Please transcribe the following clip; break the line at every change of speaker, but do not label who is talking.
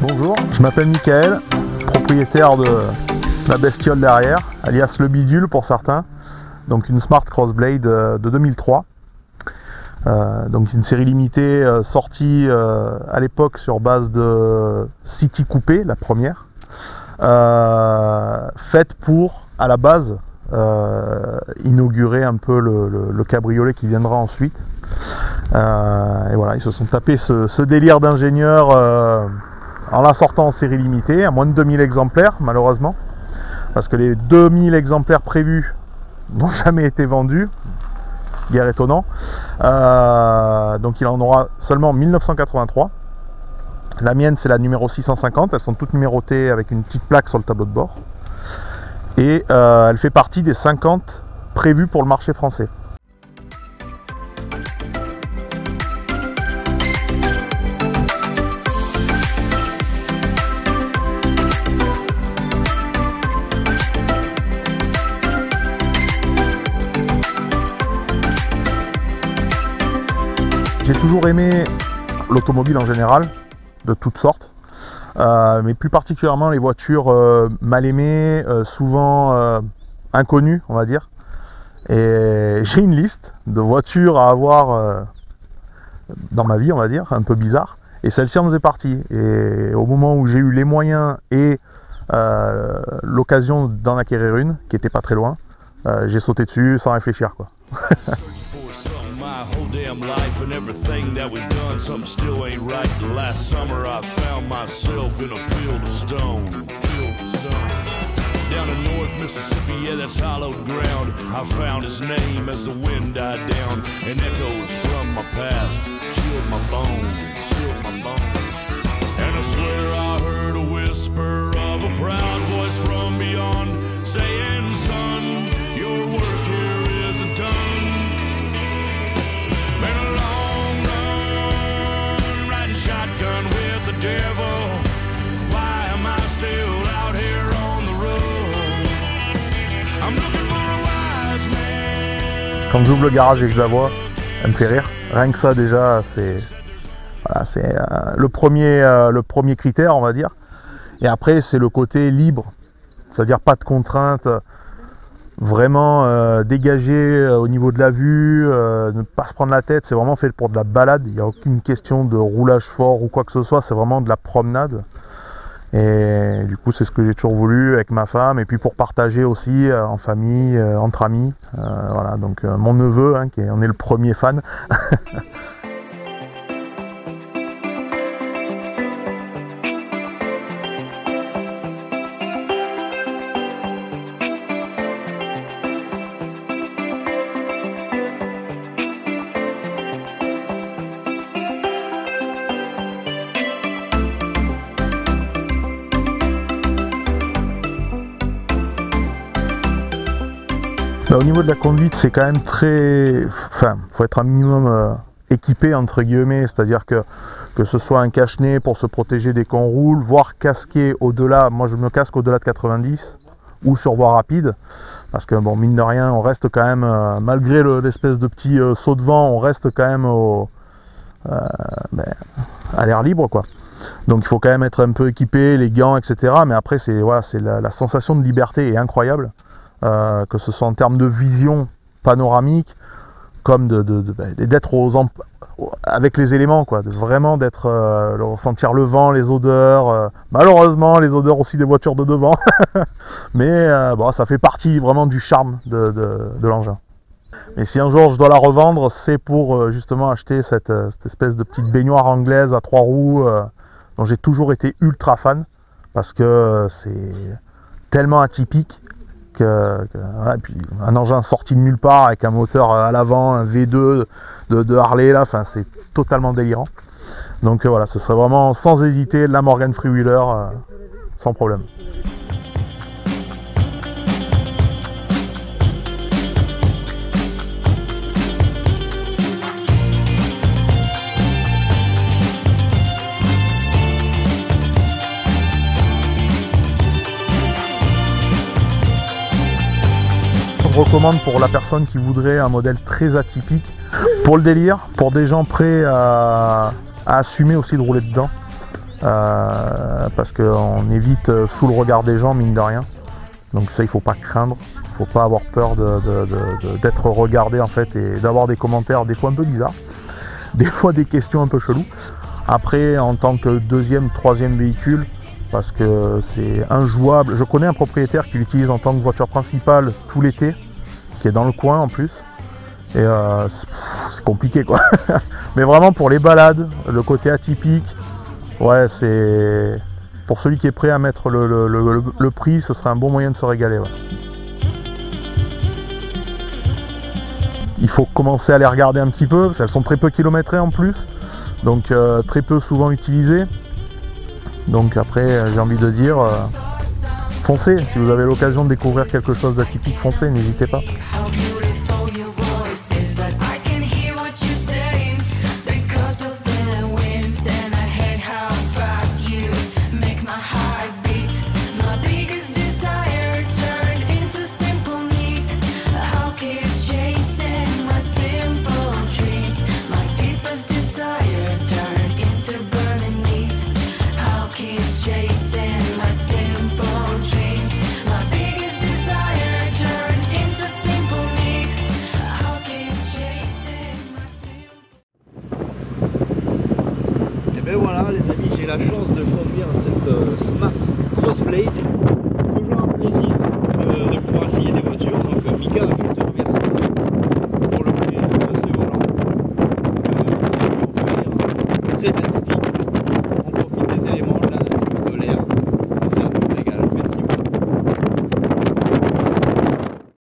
Bonjour, je m'appelle Michael, propriétaire de la bestiole derrière, alias le bidule pour certains. Donc une Smart Crossblade de 2003. Donc une série limitée sortie à l'époque sur base de City Coupé, la première. Faite pour, à la base, inaugurer un peu le cabriolet qui viendra ensuite. Et voilà, ils se sont tapés ce délire d'ingénieur en la sortant en série limitée, à moins de 2000 exemplaires malheureusement, parce que les 2000 exemplaires prévus n'ont jamais été vendus, guère étonnant. Donc il en aura seulement 1983. La mienne c'est la numéro 650, elles sont toutes numérotées avec une petite plaque sur le tableau de bord. Et elle fait partie des 50 prévues pour le marché français. J'ai toujours aimé l'automobile en général, de toutes sortes, mais plus particulièrement les voitures mal aimées, souvent inconnues, on va dire. Et j'ai une liste de voitures à avoir dans ma vie, on va dire, un peu bizarre, et celle-ci en faisait partie. Et au moment où j'ai eu les moyens et l'occasion d'en acquérir une, qui était pas très loin, j'ai sauté dessus sans réfléchir, quoi.
Damn life and everything that we've done, something still ain't right. The last summer I found myself in a field of stone. Down in North Mississippi, yeah, that's hallowed ground. I found his name as the wind died down, and echoes from my past chilled my bones, And I swear I heard a whisper of a proud voice from beyond, saying, son, your work here isn't done. Been a long run, riding shotgun with the devil. Why am I still out here on the road? I'm looking for a wise man.
Quand j'ouvre le garage et que je la vois, elle me fait rire. Rien que ça déjà, c'est voilà, le premier critère, on va dire. Et après, c'est le côté libre, c'est-à-dire pas de contraintes. Vraiment dégagé au niveau de la vue, ne pas se prendre la tête, c'est vraiment fait pour de la balade, il n'y a aucune question de roulage fort ou quoi que ce soit, c'est vraiment de la promenade. Et du coup c'est ce que j'ai toujours voulu avec ma femme, et puis pour partager aussi en famille, entre amis. Voilà, donc mon neveu, hein, qui en est le premier fan. Au niveau de la conduite, c'est quand même très... Enfin, il faut être un minimum équipé, entre guillemets, c'est-à-dire que ce soit un cache-nez pour se protéger dès qu'on roule, voire casquer au-delà, moi je me casque au-delà de 90, ou sur voie rapide, parce que bon, mine de rien, on reste quand même, malgré l'espèce de petit saut de vent, on reste quand même à l'air libre, quoi. Donc il faut quand même être un peu équipé, les gants, etc. Mais après, voilà, la sensation de liberté est incroyable. Que ce soit en termes de vision panoramique, comme d'être avec les éléments, quoi, vraiment ressentir le vent, les odeurs, malheureusement les odeurs aussi des voitures de devant, mais bon, ça fait partie vraiment du charme de l'engin. Et si un jour je dois la revendre, c'est pour justement acheter cette espèce de petite baignoire anglaise à 3 roues, dont j'ai toujours été ultra fan, parce que c'est tellement atypique. Et puis un engin sorti de nulle part avec un moteur à l'avant, un V2 de Harley là, enfin c'est totalement délirant. Donc voilà, ce serait vraiment sans hésiter la Morgan Freewheeler sans problème. Je recommande pour la personne qui voudrait un modèle très atypique, pour le délire, pour des gens prêts à assumer aussi de rouler dedans. parce qu'on évite sous le regard des gens, mine de rien. Donc ça, il faut pas craindre, il faut pas avoir peur d'être regardé en fait et d'avoir des commentaires des fois un peu bizarres, des fois des questions un peu cheloues. Après, en tant que deuxième, troisième véhicule, parce que c'est injouable. Je connais un propriétaire qui l'utilise en tant que voiture principale tout l'été, qui est dans le coin en plus, et c'est compliqué quoi. Mais vraiment pour les balades, le côté atypique, ouais, c'est pour celui qui est prêt à mettre le prix, ce serait un bon moyen de se régaler. Ouais. Il faut commencer à les regarder un petit peu, parce qu'elles sont très peu kilométrées en plus, donc très peu souvent utilisées. Donc après, j'ai envie de dire, foncez, si vous avez l'occasion de découvrir quelque chose d'atypique, foncez, n'hésitez pas.
Et ben voilà les amis, j'ai la chance de conduire cette Smart Crossblade